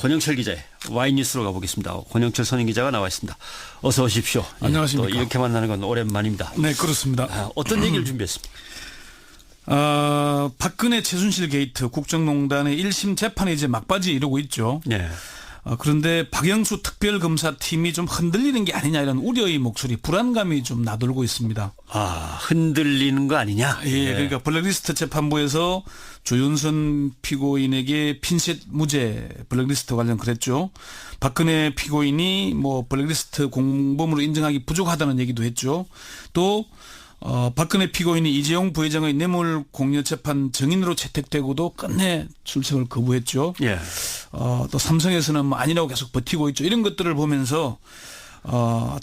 권영철 기자의 와이뉴스로 가보겠습니다. 권영철 선임 기자가 나와 있습니다. 어서 오십시오. 안녕하십니까. 또 이렇게 만나는 건 오랜만입니다. 네, 그렇습니다. 어떤 얘기를 준비했습니까? 박근혜 최순실 게이트 국정농단의 1심 재판이 이제 막바지에 이르고 있죠. 네. 그런데 박영수 특별검사팀이 좀 흔들리는 게 아니냐 이런 우려의 목소리, 불안감이 좀 나돌고 있습니다. 흔들리는 거 아니냐? 예, 그러니까 블랙리스트 재판부에서 조윤선 피고인에게 핀셋 무죄 블랙리스트 관련 그랬죠. 박근혜 피고인이 뭐 블랙리스트 공범으로 인정하기 부족하다는 얘기도 했죠. 또 박근혜 피고인이 이재용 부회장의 뇌물 공여 재판 증인으로 채택되고도 끝내 출석을 거부했죠. 예. 또 삼성에서는 뭐 아니라고 계속 버티고 있죠. 이런 것들을 보면서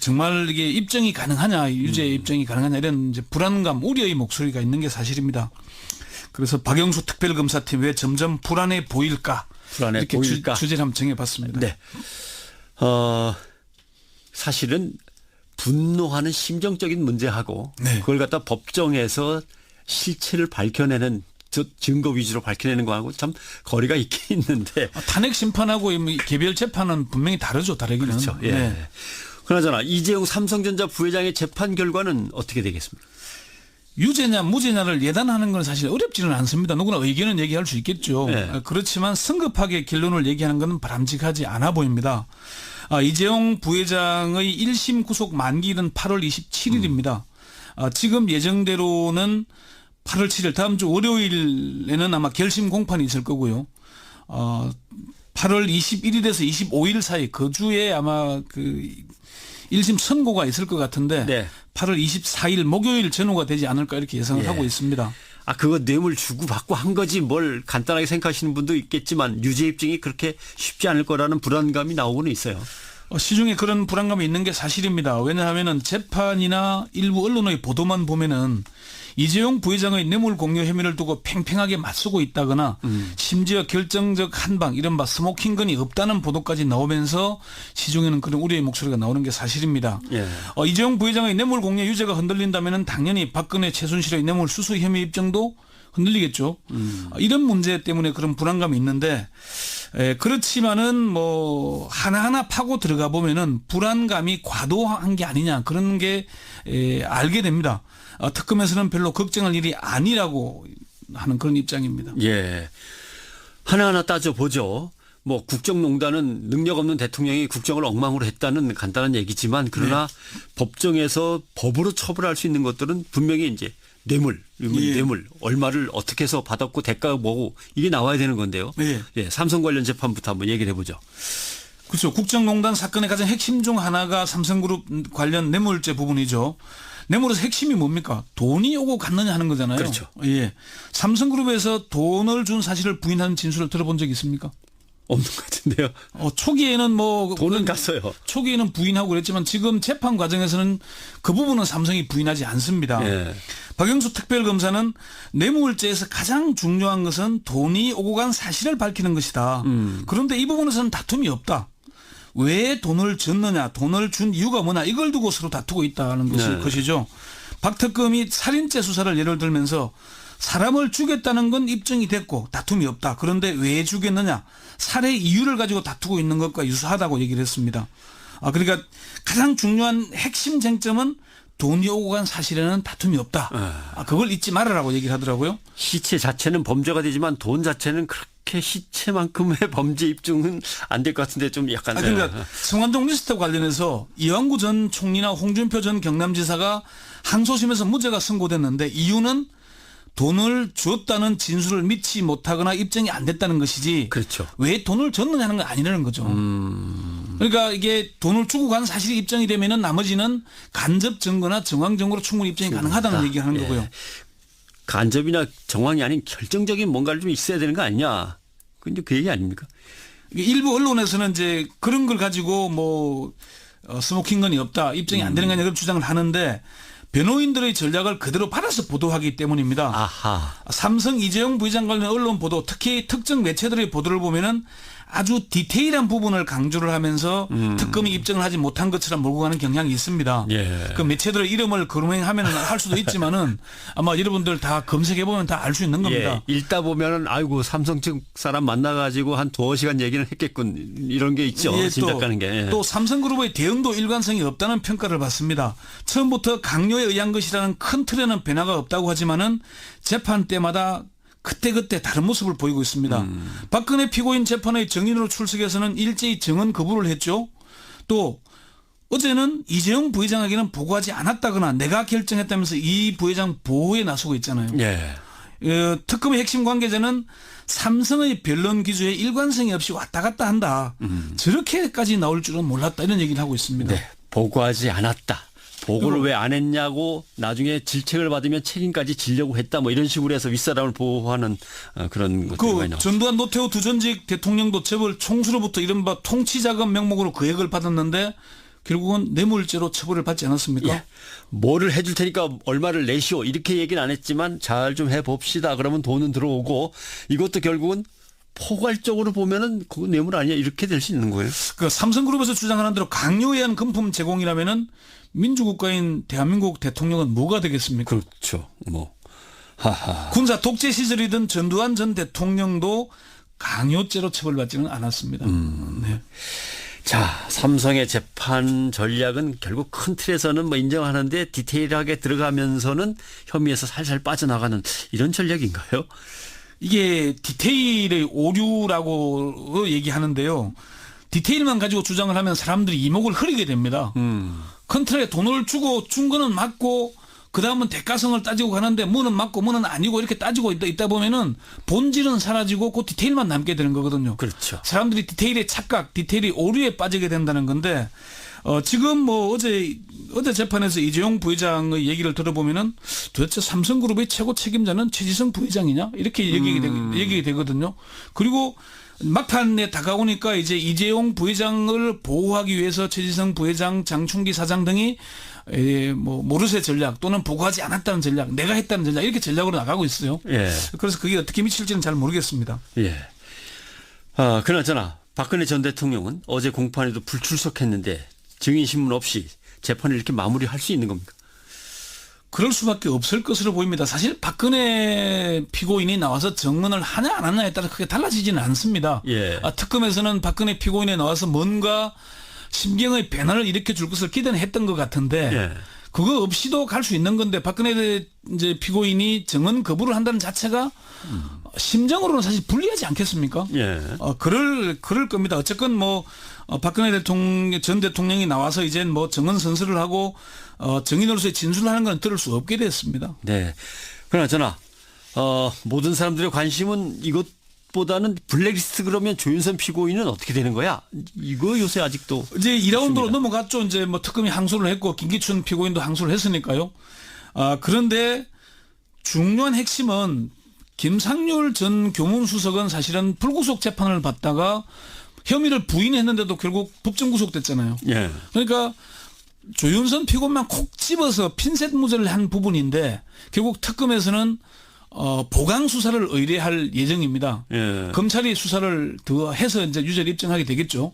정말 이게 입증이 가능하냐, 유죄 입증이 가능하냐 이런 이제 불안감, 우려의 목소리가 있는 게 사실입니다. 그래서 박영수 특별검사팀 왜 점점 불안해 보일까? 불안해 이렇게 보일까? 주제를 한번 정해봤습니다. 네. 사실은 분노하는 심정적인 문제하고 네. 그걸 갖다 법정에서 실체를 밝혀내는 증거 위주로 밝혀내는 거하고 참 거리가 있긴 있는데 탄핵 심판하고 개별 재판은 분명히 다르죠. 다르기는. 그렇죠. 예. 네. 그나저나 이재용 삼성전자 부회장의 재판 결과는 어떻게 되겠습니까? 유죄냐 무죄냐를 예단하는 건 사실 어렵지는 않습니다. 누구나 의견은 얘기할 수 있겠죠. 네. 그렇지만 성급하게 결론을 얘기하는 것은 바람직하지 않아 보입니다. 이재용 부회장의 1심 구속 만기일은 8월 27일입니다. 지금 예정대로는 8월 7일 다음 주 월요일에는 아마 결심 공판이 있을 거고요. 8월 21일에서 25일 사이 그 주에 아마 그 1심 선고가 있을 것 같은데 네. 8월 24일 목요일 전후가 되지 않을까 이렇게 예상을 예. 하고 있습니다. 그거 뇌물 주고받고 한 거지 뭘 간단하게 생각하시는 분도 있겠지만 유죄 입증이 그렇게 쉽지 않을 거라는 불안감이 나오고는 있어요. 시중에 그런 불안감이 있는 게 사실입니다. 왜냐하면 재판이나 일부 언론의 보도만 보면은 이재용 부회장의 뇌물 공여 혐의를 두고 팽팽하게 맞서고 있다거나 심지어 결정적 한방 이른바 스모킹건이 없다는 보도까지 나오면서 시중에는 그런 우려의 목소리가 나오는 게 사실입니다. 예. 이재용 부회장의 뇌물 공여 유죄가 흔들린다면 당연히 박근혜 최순실의 뇌물 수수 혐의 입증도 흔들리겠죠. 이런 문제 때문에 그런 불안감이 있는데 그렇지만은 뭐 하나하나 파고 들어가 보면은 불안감이 과도한 게 아니냐 그런 게 알게 됩니다. 특검에서는 별로 걱정할 일이 아니라고 하는 그런 입장입니다. 예. 하나하나 따져보죠. 뭐 국정농단은 능력 없는 대통령이 국정을 엉망으로 했다는 간단한 얘기지만 그러나 법정에서 법으로 처벌할 수 있는 것들은 분명히 이제 뇌물, 뇌물 얼마를 어떻게 해서 받았고 대가가 뭐고 이게 나와야 되는 건데요. 예, 삼성 관련 재판부터 한번 얘기를 해보죠. 그렇죠. 국정농단 사건의 가장 핵심 중 하나가 삼성그룹 관련 뇌물죄 부분이죠. 뇌물에서 핵심이 뭡니까? 돈이 오고 갔느냐 하는 거잖아요. 그렇죠. 예. 삼성그룹에서 돈을 준 사실을 부인하는 진술을 들어본 적이 있습니까? 없는 것 같은데요. 초기에는 뭐 돈은 갔어요. 초기에는 부인하고 그랬지만 지금 재판 과정에서는 그 부분은 삼성이 부인하지 않습니다. 예. 박영수 특별검사는 뇌물죄에서 가장 중요한 것은 돈이 오고 간 사실을 밝히는 것이다. 그런데 이 부분에서는 다툼이 없다. 왜 돈을 줬느냐, 돈을 준 이유가 뭐냐 이걸 두고 서로 다투고 있다는 것이죠. 박 특검이 살인죄 수사를 예를 들면서 사람을 죽였다는 건 입증이 됐고 다툼이 없다. 그런데 왜 죽였느냐, 살해 이유를 가지고 다투고 있는 것과 유사하다고 얘기를 했습니다. 그러니까 가장 중요한 핵심 쟁점은 돈이 오고 간 사실에는 다툼이 없다. 그걸 잊지 말아라고 얘기를 하더라고요. 시체 자체는 범죄가 되지만 돈 자체는 그렇게 시체만큼의 범죄 입증은 안 될 것 같은데 좀 약간. 그러니까 성완종 리스트 관련해서 이완구 전 총리나 홍준표 전 경남지사가 항소심에서 무죄가 선고됐는데 이유는 돈을 줬다는 진술을 믿지 못하거나 입증이 안 됐다는 것이지. 그렇죠. 왜 돈을 줬느냐 하는 건 아니라는 거죠. 그러니까 이게 돈을 주고 간 사실이 입증이 되면은 나머지는 간접 증거나 정황 증거로 충분히 입증이 가능하다는 얘기를 하는 거고요. 간접이나 정황이 아닌 결정적인 뭔가를 좀 있어야 되는 거 아니냐. 근데 그 얘기 아닙니까? 일부 언론에서는 이제 그런 걸 가지고 뭐 스모킹건이 없다, 입증이 안 되는 거 아니냐 그런 주장을 하는데 변호인들의 전략을 그대로 받아서 보도하기 때문입니다. 아하. 삼성 이재용 부회장 관련 언론 보도, 특히 특정 매체들의 보도를 보면은 아주 디테일한 부분을 강조를 하면서 특검이 입증을 하지 못한 것처럼 몰고 가는 경향이 있습니다. 예. 그 매체들의 이름을 거론하면 할 수도 있지만은 아마 여러분들 다 검색해 보면 다 알 수 있는 겁니다. 예, 읽다 보면은 아이고 삼성 측 사람 만나가지고 한 2시간 얘기는 했겠군 이런 게 있죠. 예, 짐작가는 게. 예. 또 삼성그룹의 대응도 일관성이 없다는 평가를 받습니다. 처음부터 강요에 의한 것이라는 큰 틀에는 변화가 없다고 하지만은 재판 때마다 그때그때 다른 모습을 보이고 있습니다. 박근혜 피고인 재판의 증인으로 출석해서는 일제히 증언 거부를 했죠. 또 어제는 이재용 부회장에게는 보고하지 않았다거나 내가 결정했다면서 이 부회장 보호에 나서고 있잖아요. 예. 특검의 핵심 관계자는 삼성의 변론 기조에 일관성이 없이 왔다 갔다 한다. 저렇게까지 나올 줄은 몰랐다 이런 얘기를 하고 있습니다. 네. 보고하지 않았다. 보고를 왜 안 했냐고 나중에 질책을 받으면 책임까지 지려고 했다 뭐 이런 식으로 해서 윗사람을 보호하는 그런 것들이 많이 나왔습니다. 전두환 노태우 두 전직 대통령도 재벌 총수로부터 이른바 통치자금 명목으로 거액을 받았는데 결국은 뇌물죄로 처벌을 받지 않았습니까? 예. 뭐를 해줄 테니까 얼마를 내시오 이렇게 얘기는 안 했지만 잘 좀 해봅시다. 그러면 돈은 들어오고 이것도 결국은 포괄적으로 보면은 그 뇌물 아니야 이렇게 될 수 있는 거예요. 그 삼성그룹에서 주장하는 대로 강요에 의한 금품 제공이라면은 민주국가인 대한민국 대통령은 뭐가 되겠습니까? 그렇죠. 뭐 하하. 군사 독재 시절이던 전두환 전 대통령도 강요죄로 처벌받지는 않았습니다. 네. 자, 삼성의 재판 전략은 결국 큰 틀에서는 뭐 인정하는데 디테일하게 들어가면서는 혐의에서 살살 빠져나가는 이런 전략인가요? 이게 디테일의 오류라고 얘기하는데요. 디테일만 가지고 주장을 하면 사람들이 이목을 흐리게 됩니다. 큰 틀에 돈을 주고 준 거는 맞고 그다음은 대가성을 따지고 가는데 뭐는 맞고 뭐는 아니고 이렇게 따지고 있다 보면은 본질은 사라지고 그 디테일만 남게 되는 거거든요. 그렇죠. 사람들이 디테일의 착각, 디테일의 오류에 빠지게 된다는 건데 지금 뭐 어제 재판에서 이재용 부회장의 얘기를 들어보면은 도대체 삼성그룹의 최고 책임자는 최지성 부회장이냐 이렇게 얘기 되거든요. 그리고 막판에 다가오니까 이제 이재용 부회장을 보호하기 위해서 최지성 부회장, 장충기 사장 등이 뭐 모르쇠 전략 또는 보고하지 않았다는 전략, 내가 했다는 전략 이렇게 전략으로 나가고 있어요. 예. 그래서 그게 어떻게 미칠지는 잘 모르겠습니다. 예. 그나저나 박근혜 전 대통령은 어제 공판에도 불출석했는데 증인 신문 없이 재판을 이렇게 마무리할 수 있는 겁니까? 그럴 수밖에 없을 것으로 보입니다. 사실 박근혜 피고인이 나와서 증언을 하냐 안 하냐에 따라 크게 달라지지는 않습니다. 예. 특검에서는 박근혜 피고인이 나와서 뭔가 심경의 변화를 일으켜 줄 것을 기대는 했던 것 같은데 예. 그거 없이도 갈 수 있는 건데 박근혜 이제 피고인이 증언 거부를 한다는 자체가 심정으로는 사실 불리하지 않겠습니까? 예. 그럴 겁니다. 어쨌건 뭐 박근혜 전 대통령이 나와서 이제 뭐 증언 선서를 하고 증인으로서의 진술을 하는 건 들을 수 없게 됐습니다. 네. 그나저나 모든 사람들의 관심은 이것보다는 블랙리스트 그러면 조윤선 피고인은 어떻게 되는 거야? 이거 요새 아직도 이제 2라운드로 있습니다. 넘어갔죠. 이제 뭐 특검이 항소를 했고 김기춘 피고인도 항소를 했으니까요. 그런데 중요한 핵심은 김상률 전 교문수석은 사실은 불구속 재판을 받다가 혐의를 부인했는데도 결국 법정 구속됐잖아요. 예. 그러니까 조윤선 피고만 콕 집어서 핀셋 무죄를 한 부분인데 결국 특검에서는 보강 수사를 의뢰할 예정입니다. 예. 검찰이 수사를 더 해서 이제 유죄를 입증하게 되겠죠.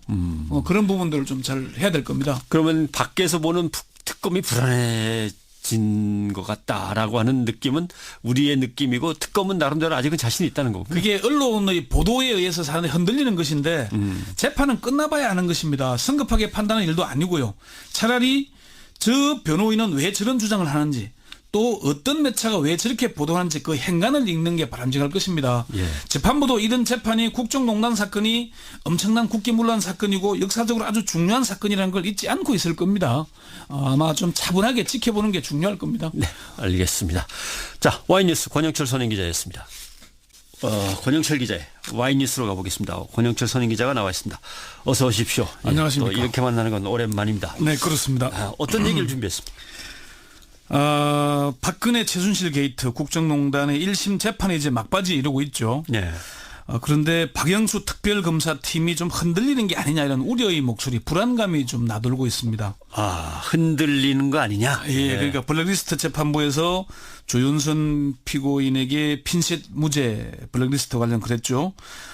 그런 부분들을 좀 잘 해야 될 겁니다. 그러면 밖에서 보는 특검이 불안해진 것 같다라고 하는 느낌은 우리의 느낌이고 특검은 나름대로 아직은 자신이 있다는 거고. 그게 언론의 보도에 의해서 사람들이 흔들리는 것인데 재판은 끝나봐야 아는 것입니다. 성급하게 판단하는 일도 아니고요. 차라리 저 변호인은 왜 저런 주장을 하는지 또 어떤 매체가 왜 저렇게 보도하는지 그 행간을 읽는 게 바람직할 것입니다. 예. 재판부도 이런 재판이 국정농단 사건이 엄청난 국기문란 사건이고 역사적으로 아주 중요한 사건이라는 걸 잊지 않고 있을 겁니다. 아마 좀 차분하게 지켜보는 게 중요할 겁니다. 네, 알겠습니다. 자, 와이뉴스 권영철 선임기자였습니다. 권영철 기자의 와이뉴스로 가보겠습니다. 권영철 선임기자가 나와 있습니다. 어서 오십시오. 안녕하십니까. 또 이렇게 만나는 건 오랜만입니다. 네, 그렇습니다. 어떤 얘기를 준비했습니까? 박근혜 최순실 게이트 국정농단의 1심 재판이 이제 막바지에 이르고 있죠. 네. 그런데 박영수 특별검사팀이 좀 흔들리는 게 아니냐 이런 우려의 목소리, 불안감이 좀 나돌고 있습니다. 아, 흔들리는 거 아니냐? 예, 그러니까 블랙리스트 재판부에서 조윤선 피고인에게 핀셋 무죄 블랙리스트 관련 그랬죠.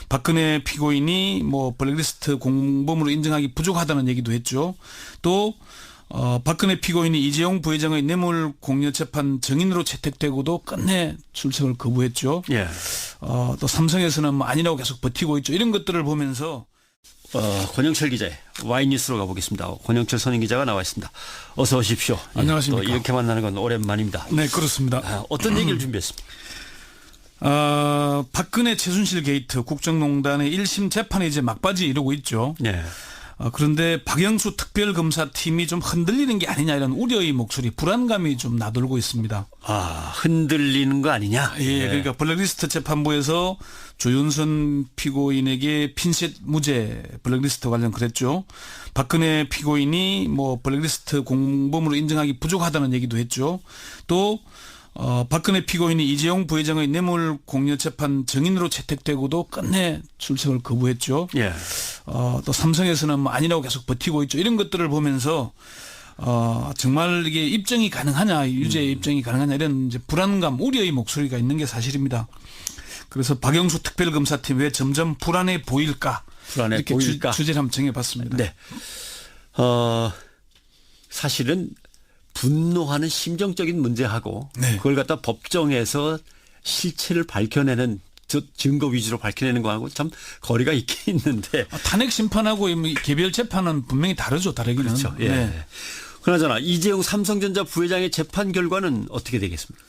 박근혜 피고인이 뭐 블랙리스트 공범으로 인정하기 부족하다는 얘기도 했죠. 또 박근혜 피고인이 이재용 부회장의 뇌물 공여 재판 증인으로 채택되고도 끝내 출석을 거부했죠. 예. 또 삼성에서는 뭐 아니라고 계속 버티고 있죠. 이런 것들을 보면서 권영철 기자의 와이뉴스로 가보겠습니다. 권영철 선임 기자가 나와 있습니다. 어서 오십시오. 안녕하십니까. 또 이렇게 만나는 건 오랜만입니다. 네, 그렇습니다. 어떤 얘기를 준비했습니까? 박근혜 최순실 게이트 국정농단의 1심 재판이 이제 막바지 이르고 있죠. 네. 그런데 박영수 특별검사팀이 좀 흔들리는 게 아니냐 이런 우려의 목소리, 불안감이 좀 나돌고 있습니다. 아, 흔들리는 거 아니냐? 예, 그러니까 블랙리스트 재판부에서 조윤선 피고인에게 핀셋 무죄 블랙리스트 관련 그랬죠. 박근혜 피고인이 뭐 블랙리스트 공범으로 인정하기 부족하다는 얘기도 했죠. 또 박근혜 피고인이 이재용 부회장의 뇌물 공여 재판 증인으로 채택되고도 끝내 출석을 거부했죠. 예. 또 삼성에서는 뭐 아니라고 계속 버티고 있죠. 이런 것들을 보면서 정말 이게 입증이 가능하냐, 유죄 입증이 가능하냐 이런 이제 불안감, 우려의 목소리가 있는 게 사실입니다. 그래서 박영수 특별검사팀 왜 점점 불안해 보일까? 불안해 이렇게 보일까? 주제를 한번 정해봤습니다. 네. 사실은 분노하는 심정적인 문제하고 네. 그걸 갖다 법정에서 실체를 밝혀내는 증거 위주로 밝혀내는 거하고 참 거리가 있긴 있는데. 탄핵 심판하고 이 개별 재판은 분명히 다르죠. 다르기는. 그렇죠. 예. 네. 그나저나 이재용 삼성전자 부회장의 재판 결과는 어떻게 되겠습니까?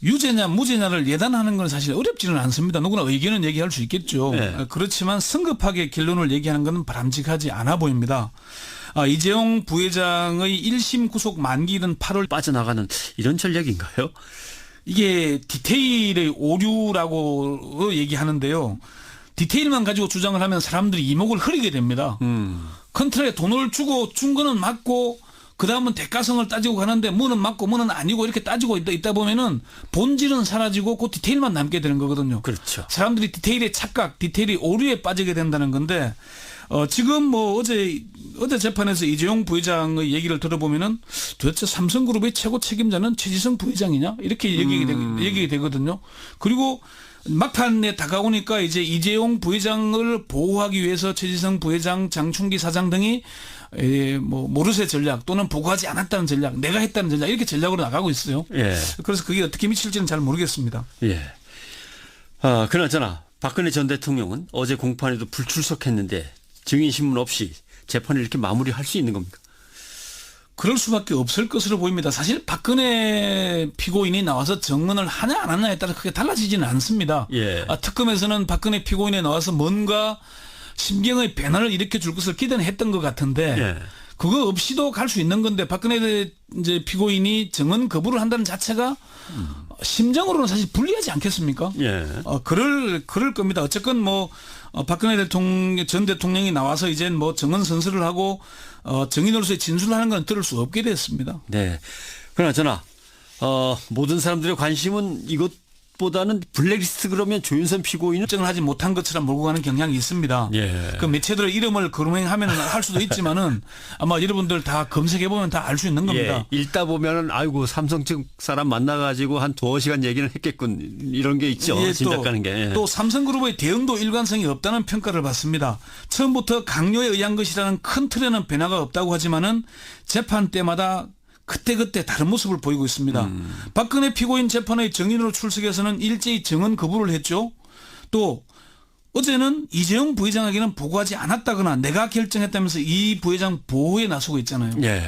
유죄냐 무죄냐를 예단하는 건 사실 어렵지는 않습니다. 누구나 의견은 얘기할 수 있겠죠. 네. 그렇지만 성급하게 결론을 얘기하는 건 바람직하지 않아 보입니다. 이재용 부회장의 1심 구속 만기는 8월 빠져나가는 이런 전략인가요? 이게 디테일의 오류라고 얘기하는데요. 디테일만 가지고 주장을 하면 사람들이 이목을 흐리게 됩니다. 컨트롤에 돈을 주고 준 거는 맞고 그다음은 대가성을 따지고 가는데 뭐는 맞고 뭐는 아니고 이렇게 따지고 있다 보면은 본질은 사라지고 그 디테일만 남게 되는 거거든요. 그렇죠. 사람들이 디테일의 착각, 디테일의 오류에 빠지게 된다는 건데 지금 뭐 어제 재판에서 이재용 부회장의 얘기를 들어보면은 도대체 삼성그룹의 최고 책임자는 최지성 부회장이냐 이렇게 얘기가 되거든요. 그리고 막판에 다가오니까 이제 이재용 부회장을 보호하기 위해서 최지성 부회장, 장충기 사장 등이 뭐 모르쇠 전략 또는 보고하지 않았다는 전략, 내가 했다는 전략 이렇게 전략으로 나가고 있어요. 예. 그래서 그게 어떻게 미칠지는 잘 모르겠습니다. 예. 그나저나 박근혜 전 대통령은 어제 공판에도 불출석했는데 증인 신문 없이 재판을 이렇게 마무리할 수 있는 겁니까? 그럴 수밖에 없을 것으로 보입니다. 사실 박근혜 피고인이 나와서 증언을 하냐 안 하냐에 따라 크게 달라지지는 않습니다. 예. 특검에서는 박근혜 피고인이 나와서 뭔가 심경의 변화를 일으켜 줄 것을 기대는 했던 것 같은데 예. 그거 없이도 갈 수 있는 건데 박근혜 이제 피고인이 증언 거부를 한다는 자체가 심정으로는 사실 불리하지 않겠습니까? 예. 그럴 겁니다. 어쨌건 뭐 박근혜 전 대통령이 나와서 이제 뭐 증언 선서를 하고 증인으로서의 진술을 하는 건 들을 수 없게 됐습니다. 네. 그나저나 모든 사람들의 관심은 이것보다는 블랙리스트 그러면 조윤선 피고인은 입증을 하지 못한 것처럼 몰고 가는 경향이 있습니다. 예. 그 매체들의 이름을 거론하면 할 수도 있지만은 아마 여러분들 다 검색해 보면 다 알 수 있는 겁니다. 예. 읽다 보면은 아이고 삼성 측 사람 만나가지고 한 2시간 얘기는 했겠군 이런 게 있죠. 예, 짐작가는 게. 예. 또 삼성그룹의 대응도 일관성이 없다는 평가를 받습니다. 처음부터 강요에 의한 것이라는 큰 틀에는 변화가 없다고 하지만은 재판 때마다 그때그때 다른 모습을 보이고 있습니다. 박근혜 피고인 재판의 증인으로 출석해서는 일제히 증언 거부를 했죠. 또 어제는 이재용 부회장에게는 보고하지 않았다거나 내가 결정했다면서 이 부회장 보호에 나서고 있잖아요. 예.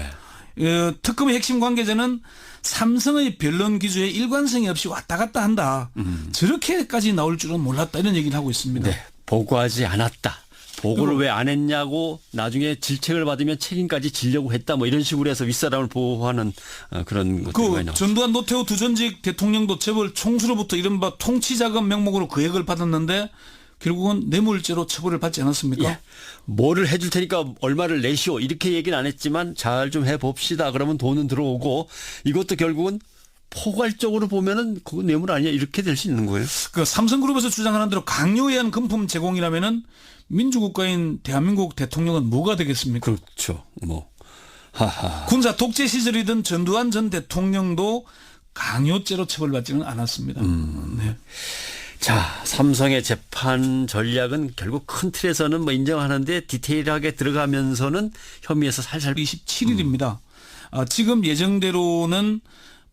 특검의 핵심 관계자는 삼성의 변론 기조에 일관성이 없이 왔다 갔다 한다. 저렇게까지 나올 줄은 몰랐다 이런 얘기를 하고 있습니다. 네. 보고하지 않았다. 보고를 왜 안 했냐고 나중에 질책을 받으면 책임까지 지려고 했다 뭐 이런 식으로 해서 윗사람을 보호하는 그런 것들이 많이 나왔습니다. 전두환 노태우 두 전직 대통령도 재벌 총수로부터 이른바 통치자금 명목으로 거액을 받았는데 결국은 뇌물죄로 처벌을 받지 않았습니까? 예. 뭐를 해줄 테니까 얼마를 내시오 이렇게 얘기는 안 했지만 잘 좀 해봅시다. 그러면 돈은 들어오고 이것도 결국은 포괄적으로 보면은 그거 뇌물 아니야 이렇게 될 수 있는 거예요. 그 삼성그룹에서 주장하는 대로 강요에 의한 금품 제공이라면은 민주국가인 대한민국 대통령은 뭐가 되겠습니까? 그렇죠. 뭐 하하. 군사 독재 시절이던 전두환 전 대통령도 강요죄로 처벌받지는 않았습니다. 네. 자, 삼성의 재판 전략은 결국 큰 틀에서는 뭐 인정하는데 디테일하게 들어가면서는 혐의에서 살살 27일입니다. 지금 예정대로는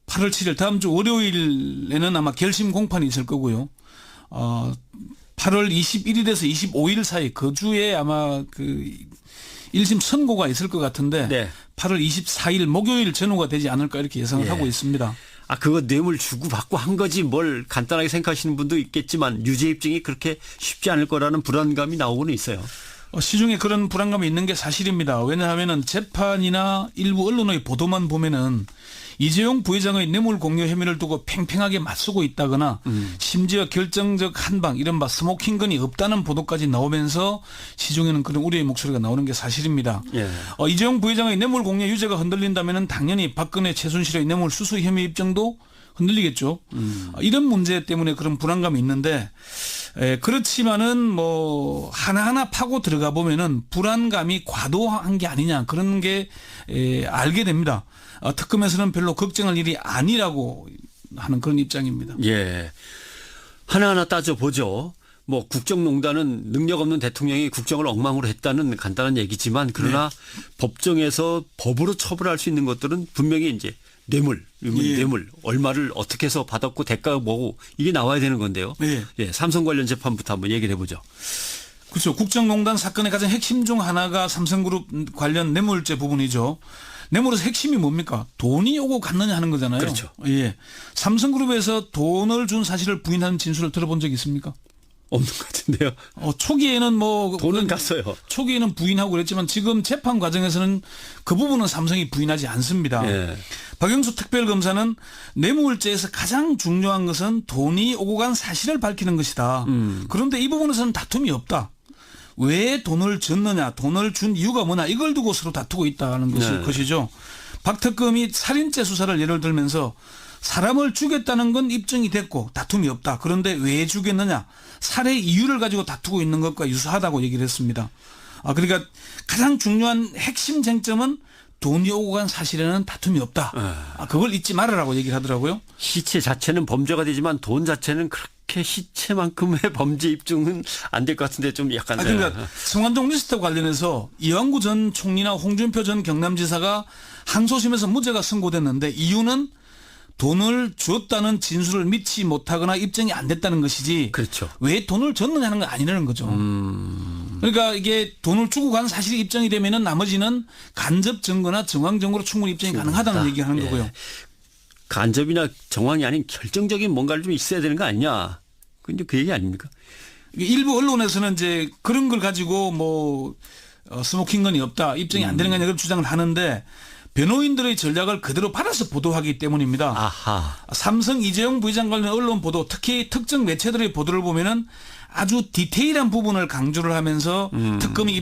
8월 7일 다음 주 월요일에는 아마 결심 공판이 있을 거고요. 8월 21일에서 25일 사이 그 주에 아마 그 1심 선고가 있을 것 같은데 네. 8월 24일 목요일 전후가 되지 않을까 이렇게 예상을 예. 하고 있습니다. 그거 뇌물 주고받고 한 거지 뭘 간단하게 생각하시는 분도 있겠지만 유죄 입증이 그렇게 쉽지 않을 거라는 불안감이 나오고는 있어요. 시중에 그런 불안감이 있는 게 사실입니다. 왜냐하면 재판이나 일부 언론의 보도만 보면은 이재용 부회장의 뇌물 공여 혐의를 두고 팽팽하게 맞서고 있다거나 심지어 결정적 한방 이른바 스모킹건이 없다는 보도까지 나오면서 시중에는 그런 우려의 목소리가 나오는 게 사실입니다. 예. 이재용 부회장의 뇌물 공여 유죄가 흔들린다면 당연히 박근혜 최순실의 뇌물 수수 혐의 입증도 흔들리겠죠. 이런 문제 때문에 그런 불안감이 있는데 그렇지만은 뭐 하나하나 파고 들어가 보면은 불안감이 과도한 게 아니냐 그런 게 알게 됩니다. 특검에서는 별로 걱정할 일이 아니라고 하는 그런 입장입니다. 예. 하나하나 따져보죠. 뭐 국정농단은 능력 없는 대통령이 국정을 엉망으로 했다는 간단한 얘기지만 그러나 법정에서 법으로 처벌할 수 있는 것들은 분명히 이제 뇌물, 뇌물 얼마를 어떻게 해서 받았고 대가가 뭐고 이게 나와야 되는 건데요. 예, 삼성 관련 재판부터 한번 얘기를 해보죠. 그렇죠. 국정농단 사건의 가장 핵심 중 하나가 삼성그룹 관련 뇌물죄 부분이죠. 뇌물에서 핵심이 뭡니까? 돈이 오고 갔느냐 하는 거잖아요. 그렇죠. 예. 삼성그룹에서 돈을 준 사실을 부인하는 진술을 들어본 적 있습니까? 없는 것 같은데요. 초기에는 뭐 돈은 갔어요. 초기에는 부인하고 그랬지만 지금 재판 과정에서는 그 부분은 삼성이 부인하지 않습니다. 예. 박영수 특별검사는 뇌물죄에서 가장 중요한 것은 돈이 오고 간 사실을 밝히는 것이다. 그런데 이 부분에서는 다툼이 없다. 왜 돈을 줬느냐, 돈을 준 이유가 뭐냐 이걸 두고 서로 다투고 있다는 것이죠. 박 특검이 살인죄 수사를 예를 들면서 사람을 죽였다는 건 입증이 됐고 다툼이 없다. 그런데 왜 죽였느냐, 살해 이유를 가지고 다투고 있는 것과 유사하다고 얘기를 했습니다. 그러니까 가장 중요한 핵심 쟁점은 돈이 오고 간 사실에는 다툼이 없다. 그걸 잊지 말아라고 얘기를 하더라고요. 시체 자체는 범죄가 되지만 돈 자체는 그렇게 시체만큼의 범죄 입증은 안 될 것 같은데 좀 약간. 그러니까 성완종 리스트 관련해서 이완구 전 총리나 홍준표 전 경남지사가 항소심에서 무죄가 선고됐는데 이유는 돈을 줬다는 진술을 믿지 못하거나 입증이 안 됐다는 것이지. 그렇죠. 왜 돈을 줬느냐 하는 건 아니라는 거죠. 그러니까 이게 돈을 주고 간 사실이 입증이 되면은 나머지는 간접 증거나 정황 증거로 충분히 입증이 가능하다는 얘기를 하는 거고요. 간접이나 정황이 아닌 결정적인 뭔가를 좀 있어야 되는 거 아니냐. 근데 그 얘기 아닙니까? 일부 언론에서는 이제 그런 걸 가지고 뭐 스모킹건이 없다, 입증이 안 되는 거냐 이런 주장을 하는데 변호인들의 전략을 그대로 받아서 보도하기 때문입니다. 아하. 삼성 이재용 부회장 관련 언론 보도, 특히 특정 매체들의 보도를 보면은 아주 디테일한 부분을 강조를 하면서 특검이